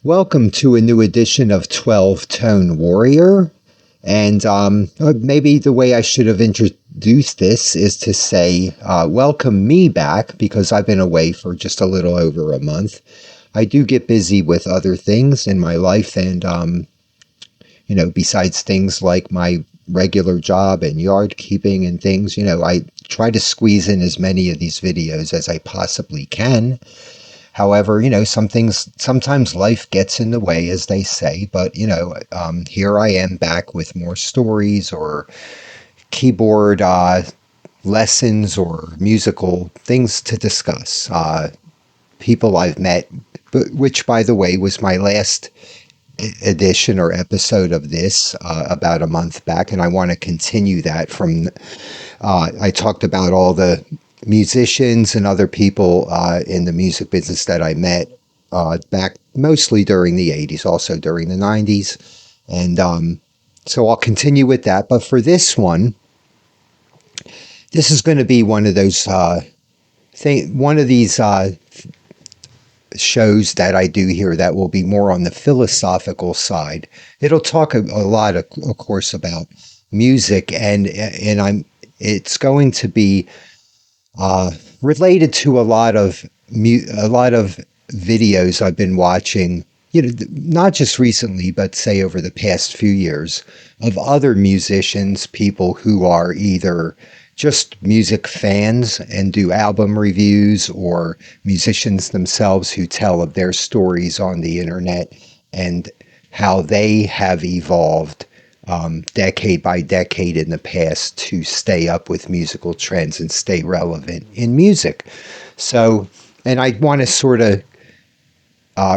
Welcome to a new edition of 12 Tone Warrior. And maybe the way I should have introduced this is to say, welcome me back, because I've been away for just a little over a month. I do get busy with other things in my life, and, besides things like my regular job and yard keeping and things, I try to squeeze in as many of these videos as I possibly can. However, sometimes life gets in the way, as they say, but, here I am back with more stories or keyboard lessons or musical things to discuss. People I've met, which, by the way, was my last edition or episode of this about a month back, and I want to continue that from, I talked about all the musicians and other people in the music business that I met back mostly during the 80s, also during the 90s. And so I'll continue with that. But for this one, this is going to be one of those shows that I do here that will be more on the philosophical side. It'll talk a lot, of course, about music, and it's going to be related to a lot of videos I've been watching, not just recently, but say over the past few years, of other musicians, people who are either just music fans and do album reviews, or musicians themselves who tell of their stories on the internet and how they have evolved decade by decade in the past to stay up with musical trends and stay relevant in music. So, and I want to sort of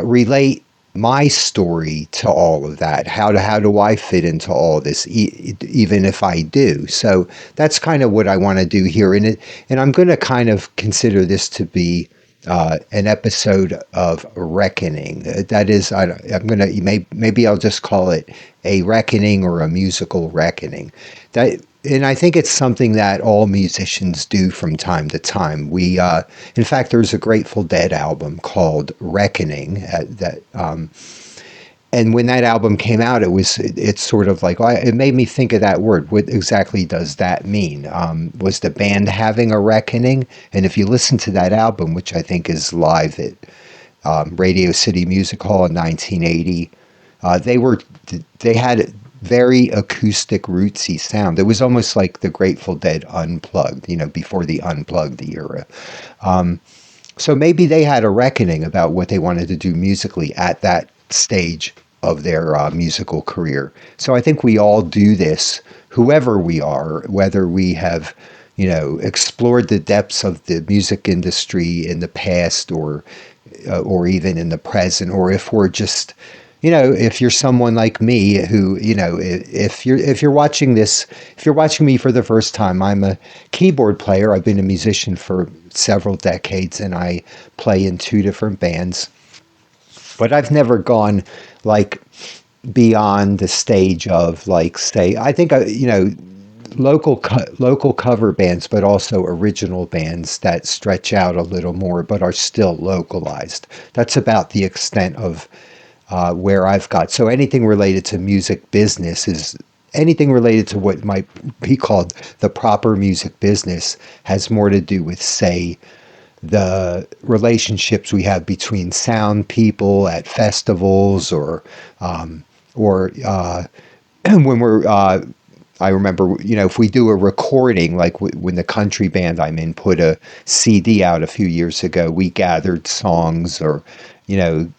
relate my story to all of that. How do I fit into all this, even if I do? So that's kind of what I want to do here. And I'm going to kind of consider this to be an episode of reckoning. That is, I'm going to, maybe I'll just call it a reckoning or a musical reckoning. And I think it's something that all musicians do from time to time. In fact, there's a Grateful Dead album called Reckoning and when that album came out, it's sort of like, it made me think of that word. What exactly does that mean? Was the band having a reckoning? And if you listen to that album, which I think is live at Radio City Music Hall in 1980, they had very acoustic, rootsy sound. It was almost like the Grateful Dead unplugged, before the unplugged era. So maybe they had a reckoning about what they wanted to do musically at that stage of their musical career. So I think we all do this, whoever we are, whether we have, explored the depths of the music industry in the past or even in the present, or if we're just, if you're someone like me who, if you're watching this, if you're watching me for the first time, I'm a keyboard player. I've been a musician for several decades, and I play in 2 different bands. But I've never gone like beyond the stage of, like, say, I think, local cover bands, but also original bands that stretch out a little more, but are still localized. That's about the extent of where I've got. So anything related to music business is anything related to what might be called the proper music business has more to do with, say, the relationships we have between sound people at festivals, or when we're, I remember, if we do a recording, like when the country band I'm in put a CD out a few years ago, we gathered songs or,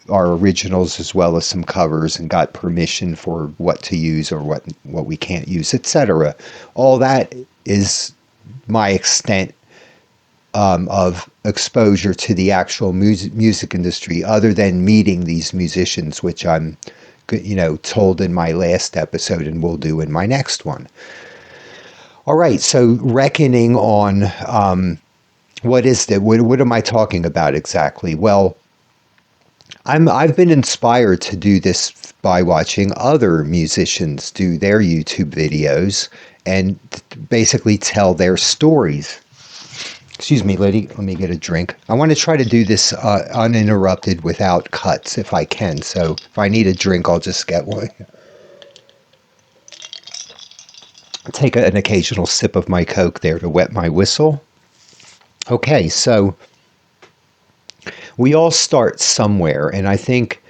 our originals as well as some covers, and got permission for what to use or what we can't use, etc. All that is my extent of exposure to the actual music industry, other than meeting these musicians, which I'm, told in my last episode and will do in my next one. All right, so reckoning on what is that? What am I talking about exactly? Well, I've been inspired to do this by watching other musicians do their YouTube videos and basically tell their stories. Excuse me, lady. Let me get a drink. I want to try to do this uninterrupted without cuts if I can. So if I need a drink, I'll just get one. Take an occasional sip of my Coke there to wet my whistle. Okay, so we all start somewhere. And I think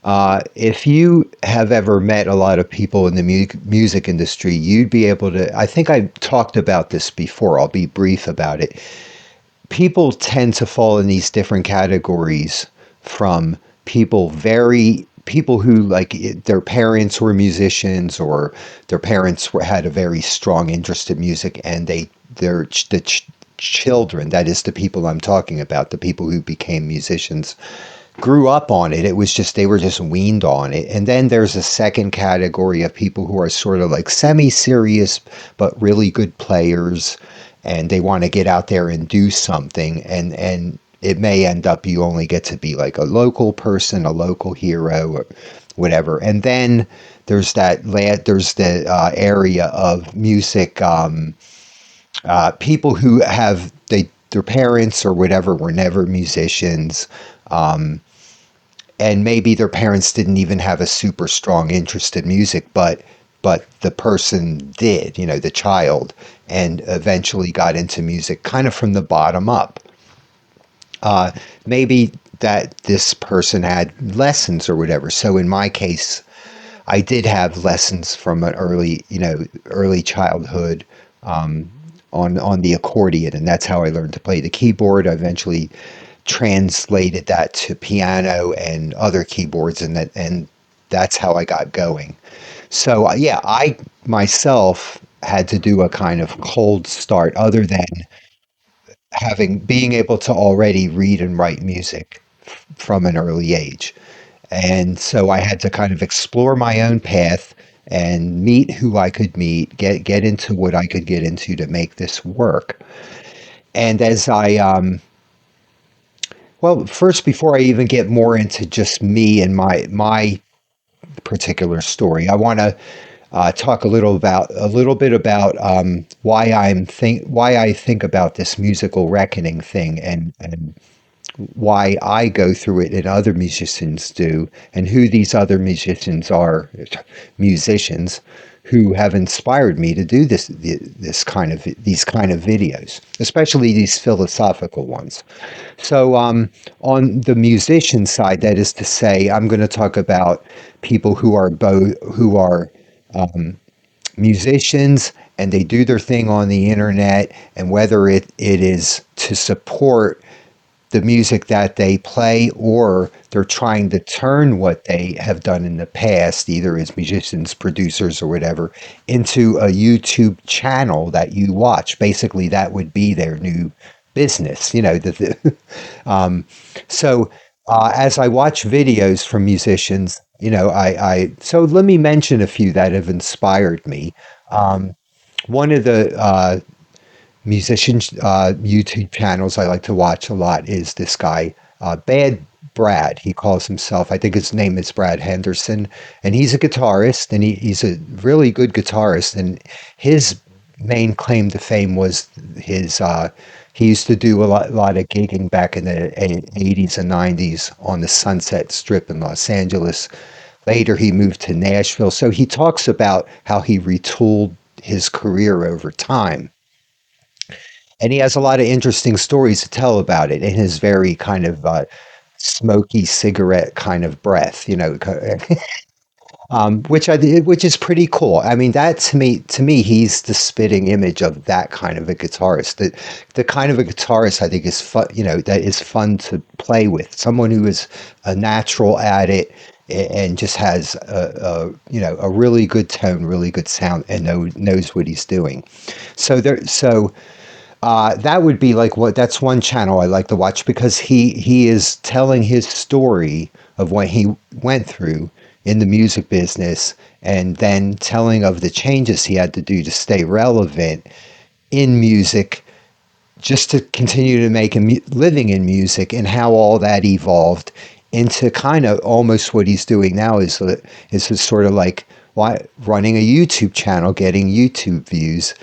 if you have ever met a lot of people in the music industry, you'd be able to. I think I talked about this before. I'll be brief about it. People tend to fall in these different categories from people who their parents were musicians or their parents had a very strong interest in music and the children, that is the people I'm talking about, the people who became musicians, grew up on it. It was just they were just weaned on it. And then there's a second category of people who are sort of like semi-serious but really good players, and they want to get out there and do something. And it may end up you only get to be like a local person, a local hero, or whatever. And then there's the area of music. People who have their parents or whatever were never musicians, and maybe their parents didn't even have a super strong interest in music, but the person did, the child, and eventually got into music kind of from the bottom up. Maybe that this person had lessons or whatever. So in my case, I did have lessons from an early childhood, on the accordion, and that's how I learned to play the keyboard. I eventually translated that to piano and other keyboards, and that's how I got going. So yeah, I myself had to do a kind of cold start, other than having being able to already read and write music from an early age. And so I had to kind of explore my own path and meet who I could meet, get into what I could get into to make this work. And as I well, first, before I even get more into just me and my particular story, I want to talk a little bit about why I think about this musical reckoning thing, and why I go through it and other musicians do, and who these other musicians who have inspired me to do these kind of videos, especially these philosophical ones. So, on the musician side, that is to say, I'm going to talk about people who are musicians, and they do their thing on the internet, and whether it is to support the music that they play, or they're trying to turn what they have done in the past, either as musicians, producers, or whatever, into a YouTube channel that you watch. Basically, that would be their new business, so as I watch videos from musicians, so let me mention a few that have inspired me. Um, One of the musicians YouTube channels I like to watch a lot is this guy, Bad Brad. He calls himself. I think his name is Brad Henderson, and he's a guitarist, and he's a really good guitarist. And his main claim to fame was his. He used to do a lot of gigging back in the 80s and 90s on the Sunset Strip in Los Angeles. Later, he moved to Nashville. So he talks about how he retooled his career over time. And he has a lot of interesting stories to tell about it in his very kind of smoky cigarette kind of breath, which is pretty cool. I mean, that to me, he's the spitting image of that kind of a guitarist. The kind of a guitarist I think is fun, that is fun to play with. Someone who is a natural at it, and just has a really good tone, really good sound, and knows what he's doing. So that would be that's one channel I like to watch, because he is telling his story of what he went through in the music business, and then telling of the changes he had to do to stay relevant in music, just to continue to make a living in music, and how all that evolved into kind of almost what he's doing now is sort of like running a YouTube channel, getting YouTube views,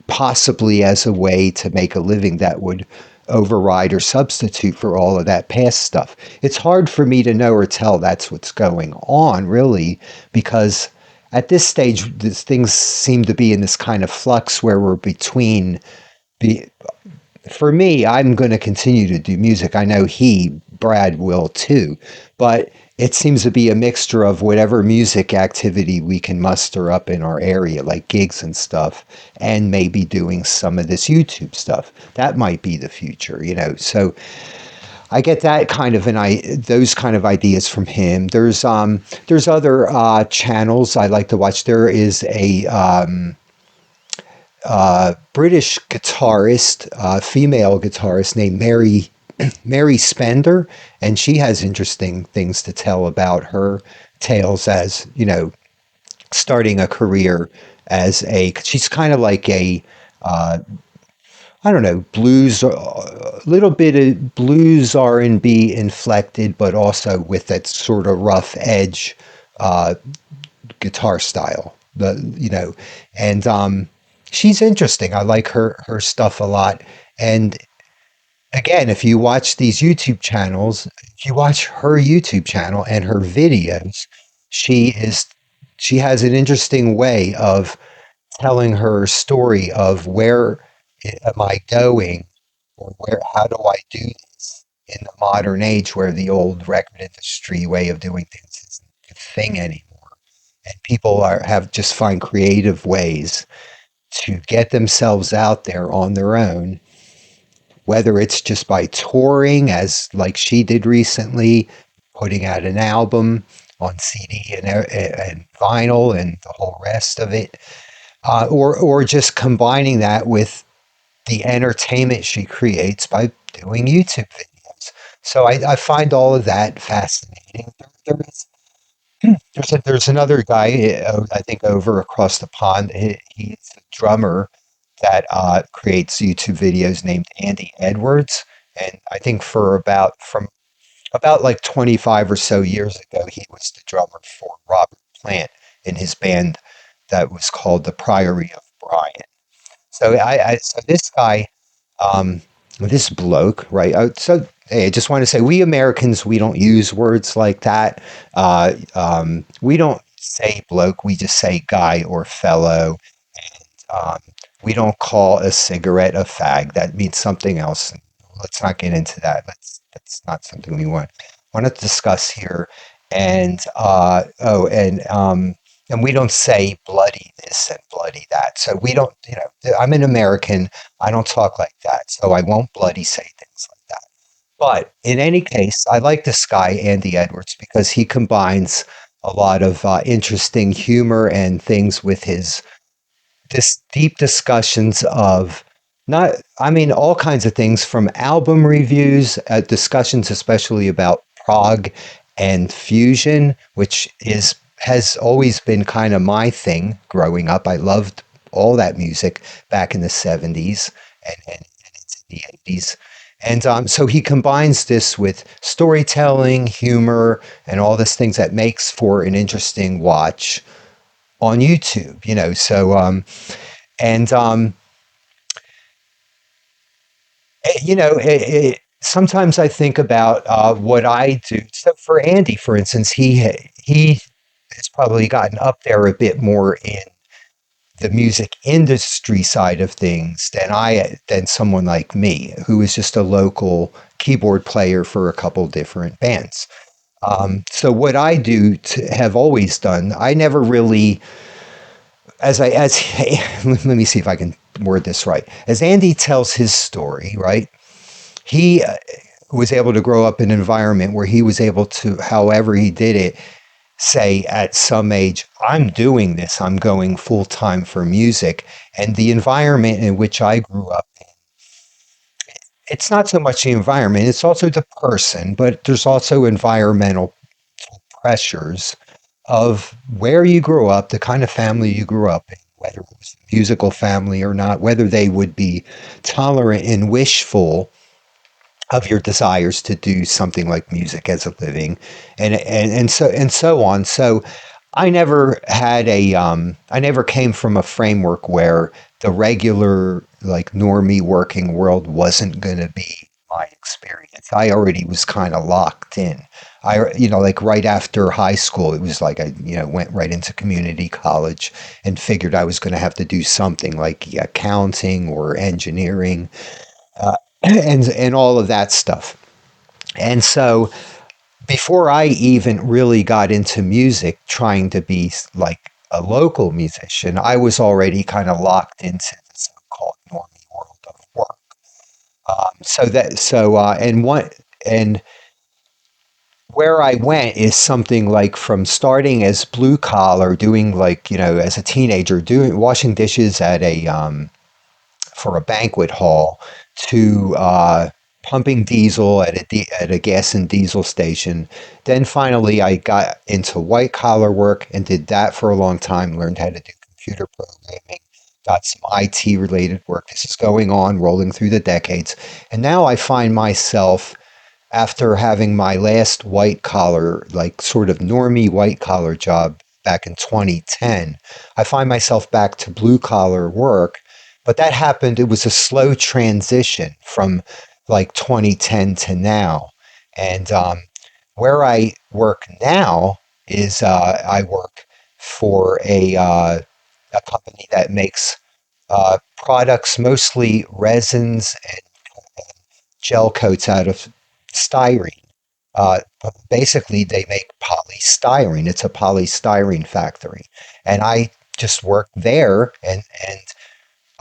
possibly as a way to make a living that would override or substitute for all of that past stuff. It's hard for me to know or tell that's what's going on, really, because at this stage, things seem to be in this kind of flux where we're between. Be, for me, I'm going to continue to do music. I know Brad, will too, but it seems to be a mixture of whatever music activity we can muster up in our area, like gigs and stuff, and maybe doing some of this YouTube stuff. That might be the future, you know. So I get that kind of those kind of ideas from him. There's other channels I like to watch. There is a British guitarist, female guitarist named Mary Spender, and she has interesting things to tell about her tales as, you know, starting a career as she's kind of like uh, I don't know, blues, a little bit of blues R&B inflected, but also with that sort of rough edge uh, guitar style. And she's interesting. I like her stuff a lot. And again, if you watch these YouTube channels, if you watch her YouTube channel and her videos, she is she has an interesting way of telling her story of where am I going, or where how do I do this in the modern age where the old record industry way of doing things isn't a thing anymore, and people have just find creative ways to get themselves out there on their own, whether it's just by touring, as like she did recently, putting out an album on CD and vinyl and the whole rest of it, or just combining that with the entertainment she creates by doing YouTube videos. So I find all of that fascinating. There's another guy, I think, over across the pond. He's a drummer that creates YouTube videos named Andy Edwards, and I think from about like 25 or so years ago, he was the drummer for Robert Plant in his band that was called the Priory of Brian. So this guy, um, this bloke, right? So hey, I just want to say, we Americans, we don't use words like that. We don't say bloke, we just say guy or fellow. Um, we don't call a cigarette a fag. That means something else. Let's not get into that. That's not something we want to discuss here. And and we don't say bloody this and bloody that. So we don't, you know, I'm an American. I don't talk like that. So I won't bloody say things like that. But in any case, I like this guy, Andy Edwards, because he combines a lot of interesting humor and things with his this deep discussions of not, I mean, all kinds of things from album reviews, discussions, especially about prog and fusion, which has always been kind of my thing growing up. I loved all that music back in the 70s and into the 80s. And so he combines this with storytelling, humor, and all these things that makes for an interesting watch on YouTube, you know. And you know, sometimes I think about what I do. So for Andy, for instance, he has probably gotten up there a bit more in the music industry side of things than someone like me, who is just a local keyboard player for a couple different bands. So what I do to have always done, I never really, as let me see if I can word this right. As Andy tells his story, right? He was able to grow up in an environment where he was able to, however he did it, say at some age, I'm doing this, I'm going full time for music. And the environment in which I grew up in, it's not so much the environment, it's also the person, but there's also environmental pressures of where you grew up, the kind of family you grew up in, whether it was a musical family or not, whether they would be tolerant and wishful of your desires to do something like music as a living, and so on. So I never came from a framework where the regular, like normie working world wasn't going to be my experience. I already was kind of locked in. Like right after high school, it was like I went right into community college and figured I was going to have to do something like accounting or engineering, and all of that stuff. And so before I even really got into music, trying to be like a local musician, I was already kind of locked into the so-called normie world of work. And where I went is something like from starting as blue collar, doing like as a teenager, doing washing dishes at a for a banquet hall, to pumping diesel at a gas and diesel station. Then finally, I got into white collar work and did that for a long time. Learned how to do computer programming. Got some IT related work. This is going on, rolling through the decades, and now I find myself, after having my last white collar, like sort of normie white collar job back in 2010, I find myself back to blue collar work. But that happened, it was a slow transition from like 2010 to now. And where I work now is I work for a company that makes products, mostly resins and gel coats out of styrene. But basically, they make polystyrene. It's a polystyrene factory, and I just work there, and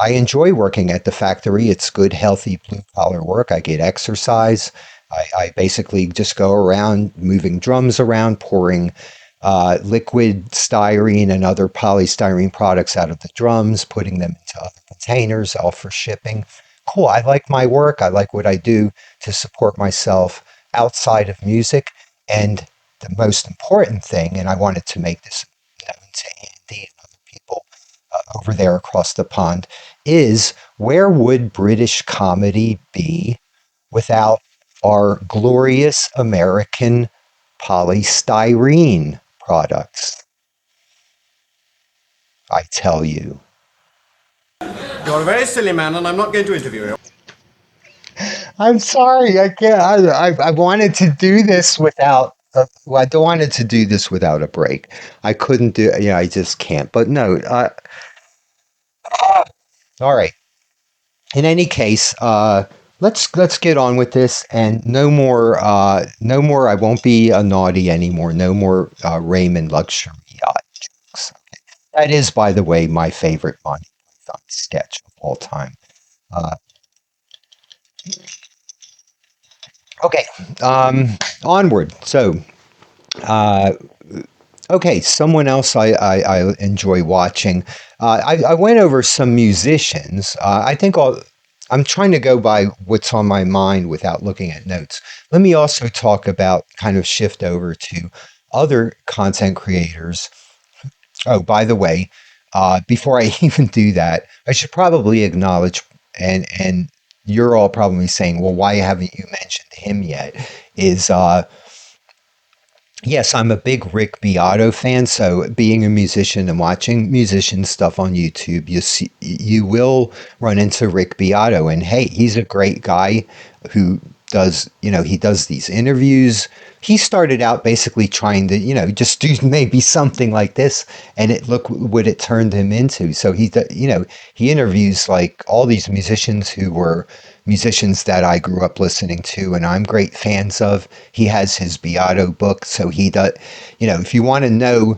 I enjoy working at the factory. It's good, healthy blue collar work. I get exercise. I basically just go around moving drums around, pouring liquid styrene and other polystyrene products out of the drums, putting them into other containers, all for shipping. Cool. I like my work. I like what I do to support myself outside of music. And the most important thing, and I wanted to make this known to Andy and other people over there across the pond, is where would British comedy be without our glorious American polystyrene products? I tell you. You're a very silly man, and I'm not going to interview you. I'm sorry, I can't. I wanted to do this without. Well, I wanted to do this without a break. I couldn't do. Yeah, I just can't. But no. All right. In any case, let's get on with this, and no more. No more. I won't be a naughty anymore. No more Raymond luxury yacht jokes. That is, by the way, my favorite Monty Python sketch of all time. Uh, okay. Onward. So. Uh, Okay, someone else I enjoy watching. I went over some musicians. I'm trying to go by what's on my mind without looking at notes. Let me also talk about, kind of shift over to other content creators. Oh, by the way, before I even do that, I should probably acknowledge, and you're all probably saying, well, why haven't you mentioned him yet? Is Yes, I'm a big Rick Beato fan. So, being a musician and watching musician stuff on YouTube, you will run into Rick Beato, and hey, he's a great guy who he does these interviews. He started out basically trying to, just do maybe something like this, and look what it turned him into. So he interviews like all these musicians who were musicians that I grew up listening to and I'm great fans of. He has his Beato book, so he does, if you want to know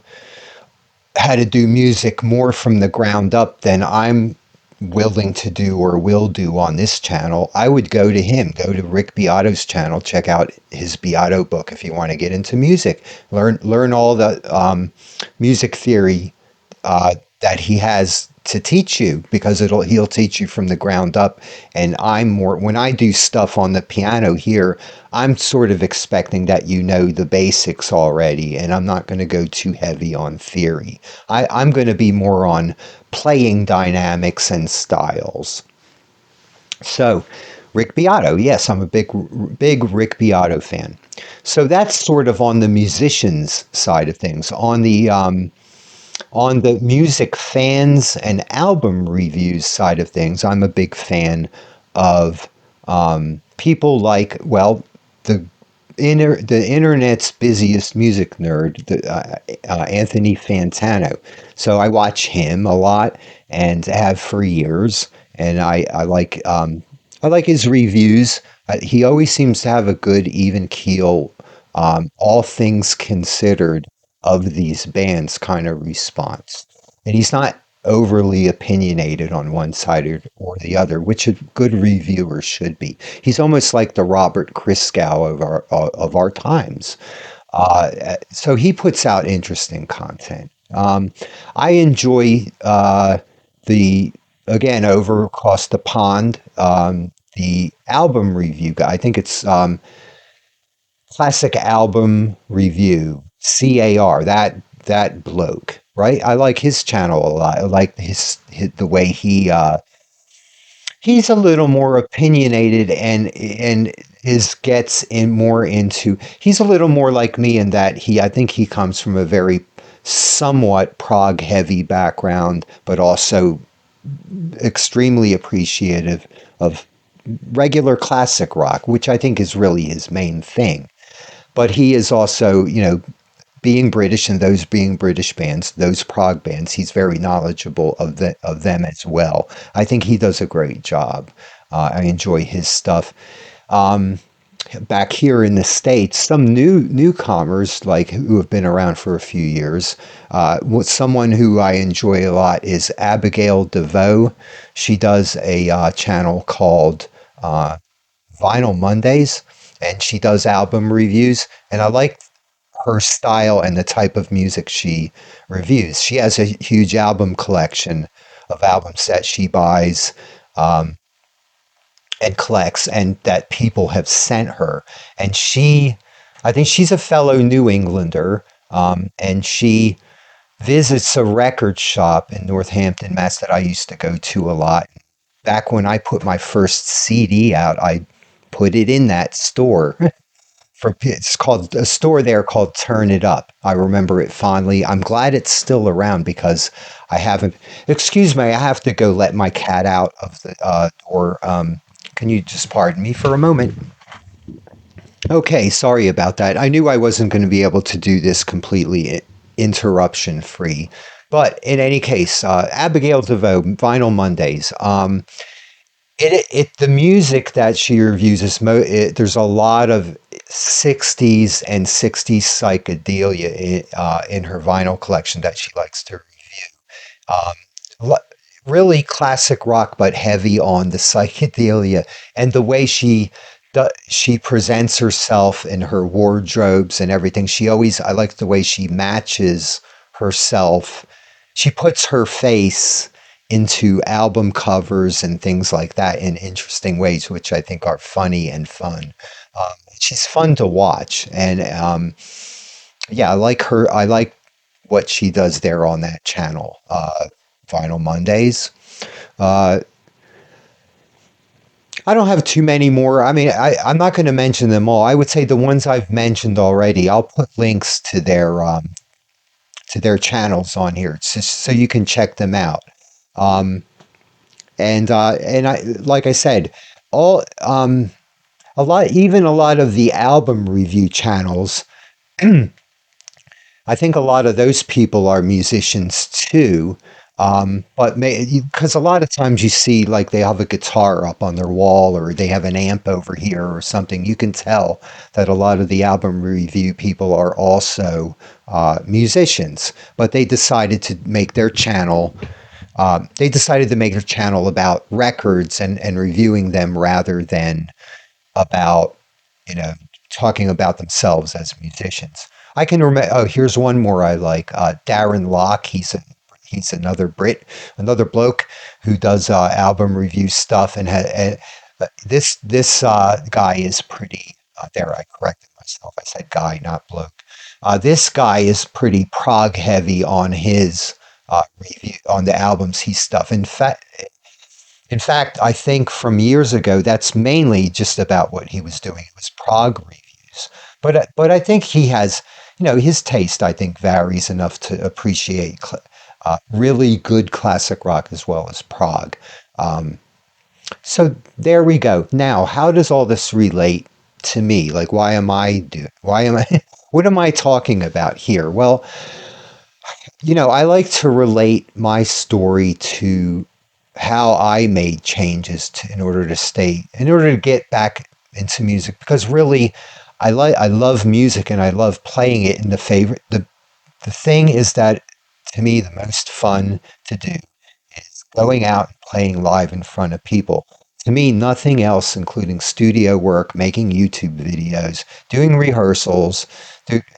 how to do music more from the ground up than I'm willing to do or will do on this channel, I would go to him. Go to Rick Beato's channel. Check out his Beato book if you want to get into music. Learn all the music theory that he has to teach you, because he'll teach you from the ground up. And when I do stuff on the piano here, I'm sort of expecting that the basics already, and I'm not going to go too heavy on theory. I'm going to be more on playing dynamics and styles. So, Rick Beato, yes, I'm a big Rick Beato fan. So that's sort of on the musicians side of things. On the On the music fans and album reviews side of things, I'm a big fan of people like, well, the the internet's busiest music nerd, Anthony Fantano. So I watch him a lot and have for years, and I like his reviews. He always seems to have a good even keel, all things considered, of these bands kind of response, and he's not overly opinionated on one side or the other, which a good reviewer should be. He's almost like the Robert Christgau of our times. So he puts out interesting content. I enjoy the again over across the pond, the album review guy. I think it's Classic Album Review, CAR. That bloke, right? I like his channel a lot. I like the way he's a little more opinionated, and is gets in more into. He's a little more like me in that I think he comes from a very somewhat prog heavy background, but also extremely appreciative of regular classic rock, which I think is really his main thing. But he is also, being British, and those being British bands, those prog bands, he's very knowledgeable of them as well. I think he does a great job. I enjoy his stuff. Back here in the States, some newcomers like who have been around for a few years. Someone who I enjoy a lot is Abigail DeVoe. She does a channel called Vinyl Mondays, and she does album reviews. And I like her style and the type of music she reviews. She has a huge album collection of albums that she buys, and collects, and that people have sent her. And I think she's a fellow New Englander, and she visits a record shop in Northampton, Mass, that I used to go to a lot. Back when I put my first CD out, I put it in that store. It's called a store there called Turn It Up. I remember it fondly. I'm glad it's still around because I haven't. Excuse me, I have to go let my cat out of the door. Can you just pardon me for a moment? Okay, sorry about that. I knew I wasn't going to be able to do this completely interruption free. But in any case, Abigail DeVoe, Vinyl Mondays. The music that she reviews there's a lot of 60s and 60s psychedelia in her vinyl collection that she likes to review. Really classic rock, but heavy on the psychedelia, and the way she presents herself in her wardrobes and everything. I like the way she matches herself. She puts her face into album covers and things like that in interesting ways, which I think are funny and fun. She's fun to watch, and yeah, I like her. I like what she does there on that channel, Vinyl Mondays. I don't have too many more. I mean, I'm not going to mention them all. I would say the ones I've mentioned already, I'll put links to their channels on here, just so you can check them out. And I, like I said, all a lot of the album review channels. I think a lot of those people are musicians too. But because a lot of times you see like they have a guitar up on their wall, or they have an amp over here or something. You can tell that a lot of the album review people are also musicians, but they decided to make their channel. They decided to make their channel about records and reviewing them rather than about, talking about themselves as musicians. I can remember. Oh, here's one more I like. Darren Locke. He's another another bloke who does album review stuff, and this guy is pretty. There, I corrected myself. I said guy, not bloke. This guy is pretty prog heavy on his review on the albums he stuff. In fact, I think from years ago, that's mainly just about what he was doing. It was prog reviews, but I think he has. his taste, I think, varies enough to appreciate really good classic rock as well as prog. Um, so there we go. Now, how does all this relate to me? Like, why am I, what am I talking about here? Well, I like to relate my story to how I made changes in order to get back into music, because really, I love music and I love playing it. And the thing is that, to me, the most fun to do is going out and playing live in front of people. To me, nothing else, including studio work, making YouTube videos, doing rehearsals,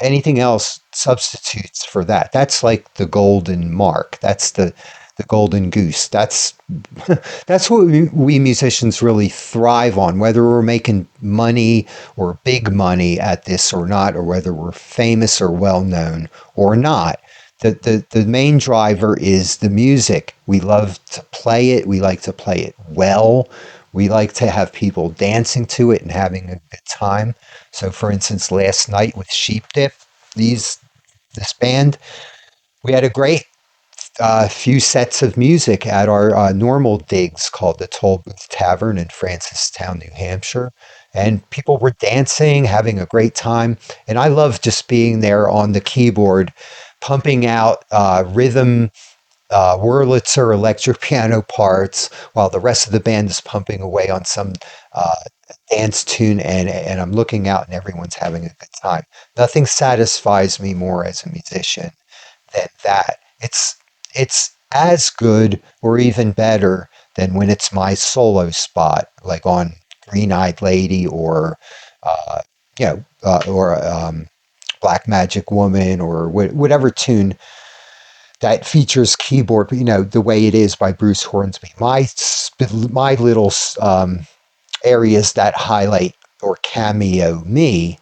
anything else substitutes for that. That's like the golden mark. That's the golden goose. That's what we musicians really thrive on, whether we're making money or big money at this or not, or whether we're famous or well known or not. The main driver is the music. We love to play it. We like to play it well. We like to have people dancing to it and having a good time. So, for instance, last night with Sheep Dip, this band, we had a great few sets of music at our normal digs called the Toll Booth Tavern in Francistown, New Hampshire. And people were dancing, having a great time. And I love just being there on the keyboard, pumping out rhythm, Wurlitzer electric piano parts, while the rest of the band is pumping away on some uh, dance tune, and I'm looking out and everyone's having a good time. Nothing satisfies me more as a musician than that. It's as good or even better than when it's my solo spot, like on Green Eyed Lady or uh, Black Magic Woman, or whatever tune that features keyboard, the way it is by Bruce Hornsby. My little areas that highlight or cameo me,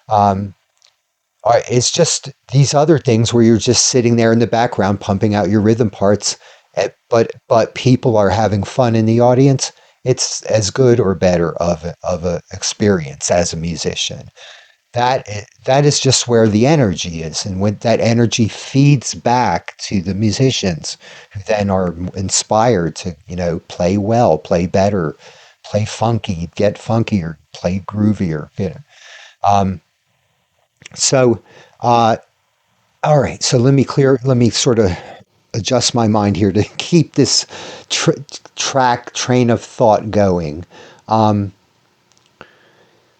um, it's just these other things where you're just sitting there in the background pumping out your rhythm parts, but people are having fun in the audience. It's as good or better of a experience as a musician. That is just where the energy is, and when that energy feeds back to the musicians, who then are inspired to play well, play better, play funky, get funkier, play groovier. Um, so, uh, all right. So let me sort of adjust my mind here to keep this train of thought going. Um,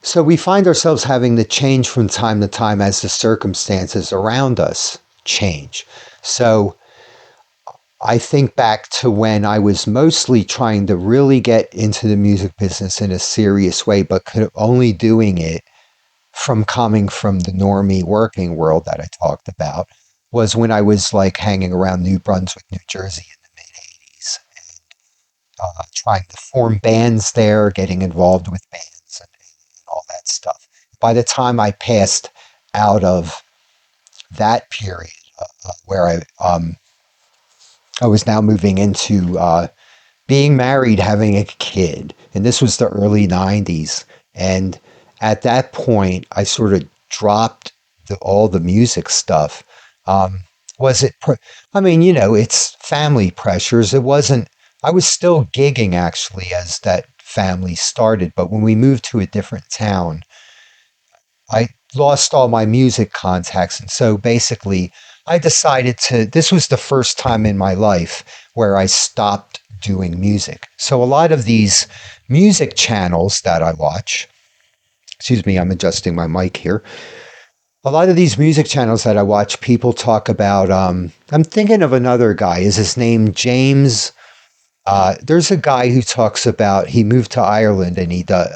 so we find ourselves having to change from time to time as the circumstances around us change. So I think back to when I was mostly trying to really get into the music business in a serious way, but only doing it from coming from the normie working world that I talked about, was when I was like hanging around New Brunswick, New Jersey in the mid 80s, trying to form bands there, getting involved with bands and all that stuff. By the time I passed out of that period, where I was now moving into being married, having a kid, and this was the early 90s. And at that point, I sort of dropped all the music stuff. Um, was it, I mean, it's family pressures. It wasn't, I was still gigging actually as that family started, but when we moved to a different town, I lost all my music contacts. And so basically, I decided this was the first time in my life where I stopped doing music. So a lot of these music channels that I watch, excuse me, I'm adjusting my mic here. A lot of these music channels that I watch, people talk about, I'm thinking of another guy. Is his name James? There's a guy who talks about, he moved to Ireland and he does,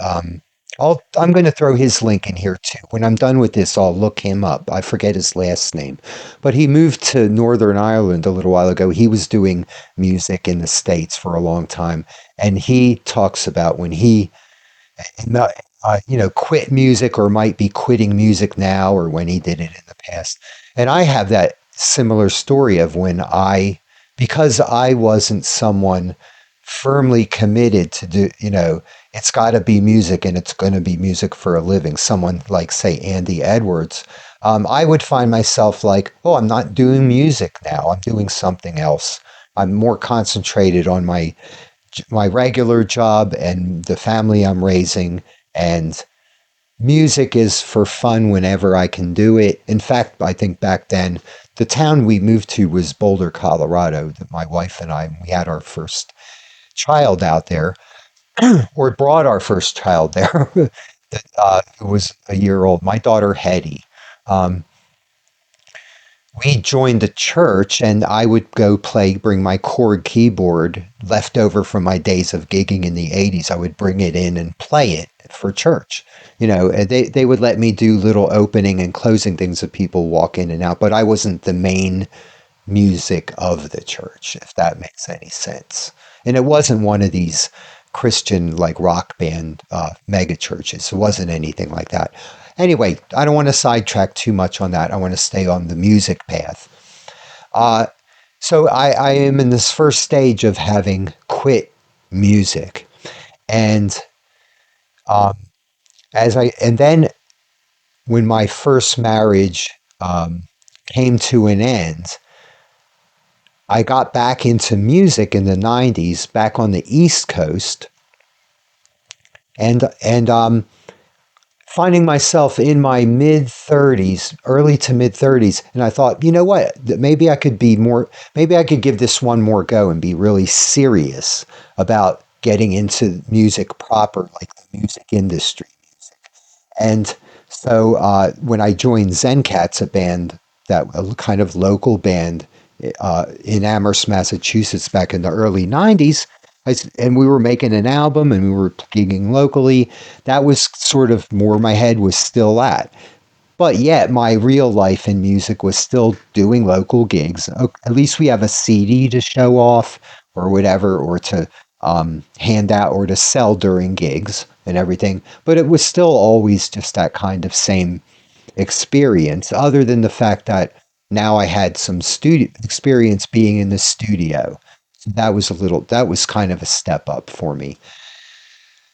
I'm going to throw his link in here too. When I'm done with this, I'll look him up. I forget his last name, but he moved to Northern Ireland a little while ago. He was doing music in the States for a long time. And he talks about when he, quit music, or might be quitting music now, or when he did it in the past. And I have that similar story of when because I wasn't someone firmly committed to do, it's got to be music and it's going to be music for a living. Someone like, say, Andy Edwards, I would find myself like, oh, I'm not doing music now. I'm doing something else. I'm more concentrated on my regular job and the family I'm raising, and music is for fun whenever I can do it. In fact, I think back then, the town we moved to was Boulder, Colorado. That my wife and I, we had our first child out there, or brought our first child there, who was a year old. My daughter Hetty. Um, we joined a church, and I would go bring my chord keyboard left over from my days of gigging in the 80s. I would bring it in and play it for church. They would let me do little opening and closing things that people walk in and out, but I wasn't the main music of the church, if that makes any sense. And it wasn't one of these Christian like rock band mega churches. It wasn't anything like that. Anyway, I don't want to sidetrack too much on that. I want to stay on the music path. So I am in this first stage of having quit music, and and then when my first marriage came to an end, I got back into music in the 90s, back on the East Coast, and finding myself in my mid 30s, early to mid 30s, and I thought, you know what, maybe I could give this one more go and be really serious about getting into music proper, like the music industry. And so when I joined Zen Cats, a kind of local band in Amherst, Massachusetts, back in the early 90s, and we were making an album and we were gigging locally. That was sort of where my head was still at. But yet my real life in music was still doing local gigs. At least we have a CD to show off or whatever, or to hand out or to sell during gigs and everything. But it was still always just that kind of same experience, other than the fact that now I had some studio experience being in the studio. So that was kind of a step up for me.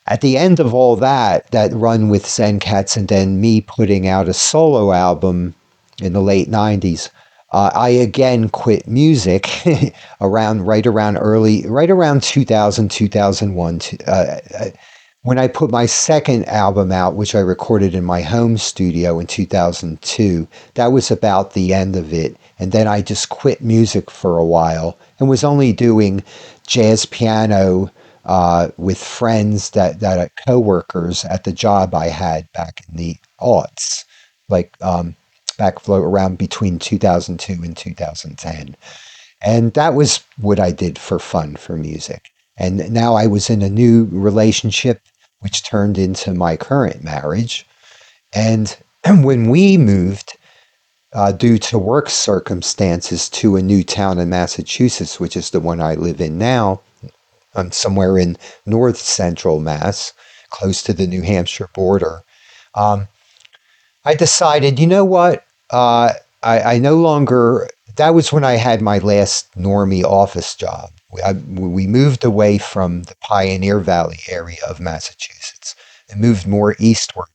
At the end of all that run with Zen Cats, and then me putting out a solo album in the late 90s, I again quit music right around 2000, 2001. When I put my second album out, which I recorded in my home studio in 2002, that was about the end of it. And then I just quit music for a while and was only doing jazz piano with friends that coworkers at the job I had back in the aughts, like back around between 2002 and 2010. And that was what I did for fun for music. And now I was in a new relationship, which turned into my current marriage. And when we moved, due to work circumstances, to a new town in Massachusetts, which is the one I live in now, I'm somewhere in north central Mass, close to the New Hampshire border. I decided, you know what? I no longer, that was when I had my last normie office job. We moved away from the Pioneer Valley area of Massachusetts and moved more eastward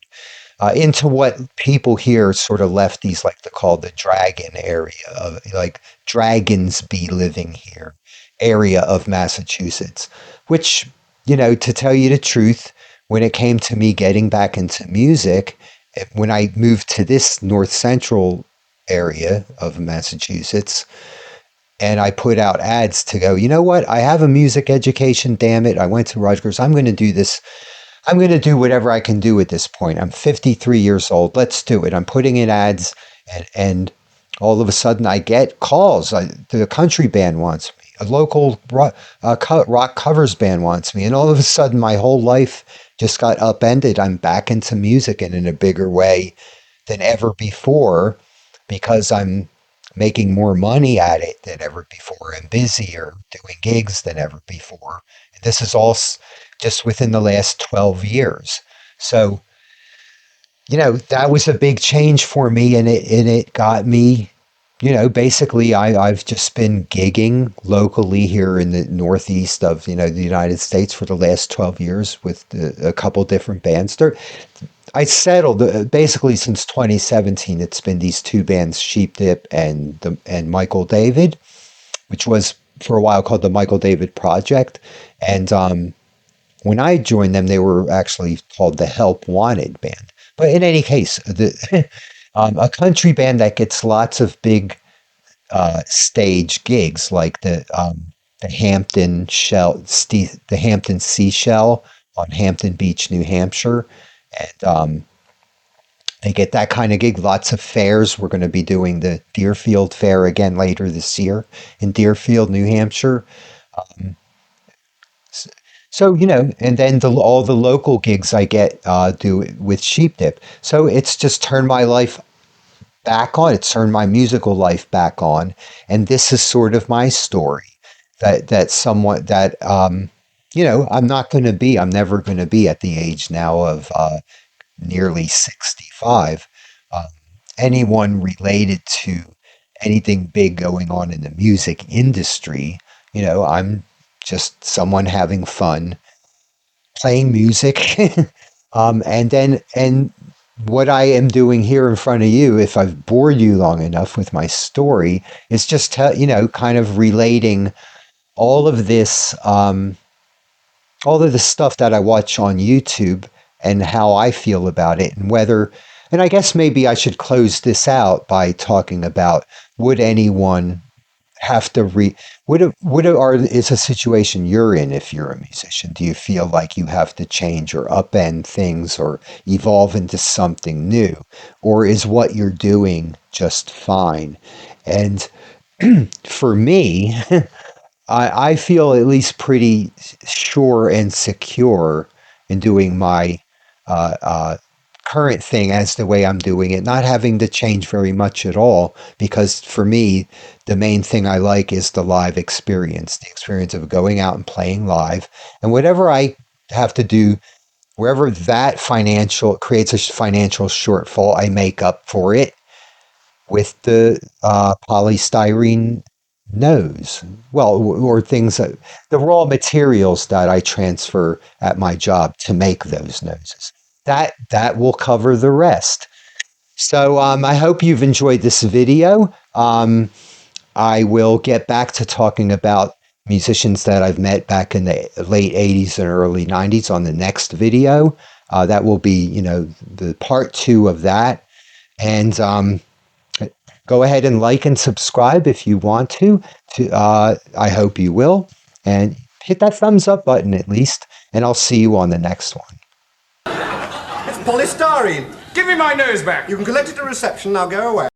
into what people here sort of lefties like to call the Dragon area, of like dragons be living here area of Massachusetts, which, to tell you the truth, when it came to me getting back into music, when I moved to this north central area of Massachusetts, and I put out ads to go, you know what? I have a music education, damn it. I went to Rutgers. I'm going to do this. I'm going to do whatever I can do at this point. I'm 53 years old. Let's do it. I'm putting in ads, and all of a sudden I get calls. The country band wants me. A local rock covers band wants me. And all of a sudden my whole life just got upended. I'm back into music, and in a bigger way than ever before, because I'm making more money at it than ever before. I'm busier doing gigs than ever before. And this is all just within the last 12 years. So, that was a big change for me, and it got me, basically I've just been gigging locally here in the northeast of, the United States for the last 12 years with a couple different bands. I settled basically since 2017. It's been these two bands, Sheep Dip and Michael David, which was for a while called the Michael David Project. And when I joined them, they were actually called the Help Wanted Band. But in any case, a country band that gets lots of big stage gigs, like the Hampton Seashell on Hampton Beach, New Hampshire, and they get that kind of gig. Lots of fairs. We're going to be doing the Deerfield Fair again later this year in Deerfield, New Hampshire. So, and then all the local gigs I get do with Sheep Dip. So it's just turned my life back on. It's turned my musical life back on. And this is sort of my story I'm never going to be at the age now of nearly 65. Anyone related to anything big going on in the music industry, I'm just someone having fun playing music. And what I am doing here in front of you, if I've bored you long enough with my story, is just kind of relating all of this, all of the stuff that I watch on YouTube and how I feel about it, and I guess maybe I should close this out by talking about, would anyone have to is a situation you're in if you're a musician? Do you feel like you have to change or upend things or evolve into something new? Or is what you're doing just fine? And for me, I feel at least pretty sure and secure in doing my current thing as the way I'm doing it, not having to change very much at all, because for me, the main thing I like is the live experience, the experience of going out and playing live. And whatever I have to do, wherever that creates a financial shortfall, I make up for it with the polystyrene nose. Well, or things that the raw materials that I transfer at my job to make those noses. That will cover the rest. So I hope you've enjoyed this video. I will get back to talking about musicians that I've met back in the late 80s and early 90s on the next video. That will be, the part 2 of that. And go ahead and like and subscribe if you want to. I hope you will. And hit that thumbs up button at least. And I'll see you on the next one. It's polystyrene. Give me my nose back. You can collect it at reception. Now go away.